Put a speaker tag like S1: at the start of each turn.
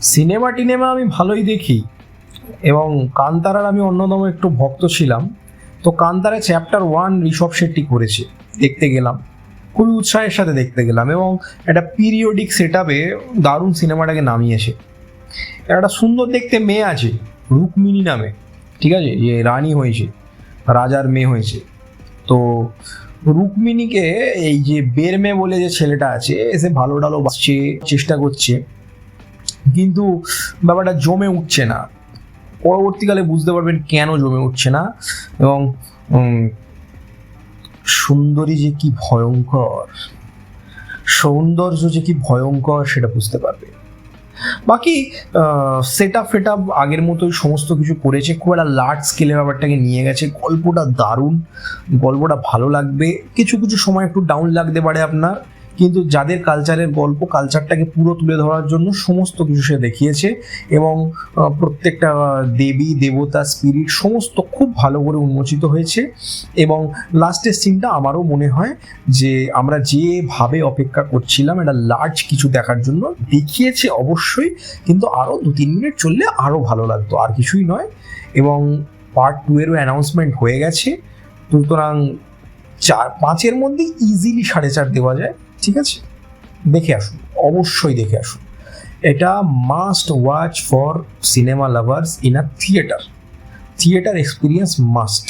S1: Cinema টিনেমা আমি ভালোই দেখি, এবং কান্তারার আমি অন্যতম একটু ভক্ত ছিলাম। তো কান্তারা চ্যাপ্টার 1 ঋষভ শেট্টি করেছে, দেখতে গেলাম, খুবই উৎসাহের সাথে দেখতে গেলাম, এবং একটা পিরিয়ডিক সেট আপে দারুণ সিনেমাটাকে নামিয়েছে। একটা সুন্দর দেখতে মেয়ে আছে রুক্মিণী নামে, ঠিক আছে, যে রানী হয়েছে, রাজার মেয়ে হয়েছে। তো রুক্মিণীকে এই যে বেরমে বলে যে ছেলেটা আছে, এসে ভালো টালো বাসছে, চেষ্টা করছে, কিন্তু ব্যাপারটা জমে উঠছে না। পরবর্তীকালে বুঝতে পারবেন কেন জমে উঠছে না, এবং সুন্দরী যে কি ভয়ঙ্কর, সৌন্দর্য যে কি ভয়ঙ্কর সেটা বুঝতে পারবে। বাকি সেট আপ ফেট আপ আগের মতোই সমস্ত কিছু করেছে, খুব একটা লার্জ স্কেলে ব্যাপারটাকে নিয়ে গেছে। গল্পটা দারুণ, গল্পটা ভালো লাগবে, কিছু কিছু সময় একটু ডাউন লাগতে পারে আপনার, কিন্তু যাদের কালচারের গল্প, কালচারটাকে পুরো তুলে ধরার জন্য সমস্ত কিছু সে দেখিয়েছে, এবং প্রত্যেকটা দেবী দেবতা স্পিরিট সমস্ত খুব ভালো করে উন্মোচিত হয়েছে। এবং লাস্টের সিনটা আমারও মনে হয় যে আমরা যেভাবে অপেক্ষা করছিলাম একটা লার্জ কিছু দেখার জন্য, দেখিয়েছে অবশ্যই, কিন্তু আরও 2-3 মিনিট চললে আরও ভালো লাগতো, আর কিছুই নয়। এবং পার্ট 2 এরও অ্যানাউন্সমেন্ট হয়ে গেছে, সুতরাং 4-5-এর মধ্যে ইজিলি 4.5 দেওয়া যায়। ঠিক আছে, দেখে আসুন, অবশ্যই দেখে আসুন। এটা must watch for cinema lovers in a theatre, theatre experience must.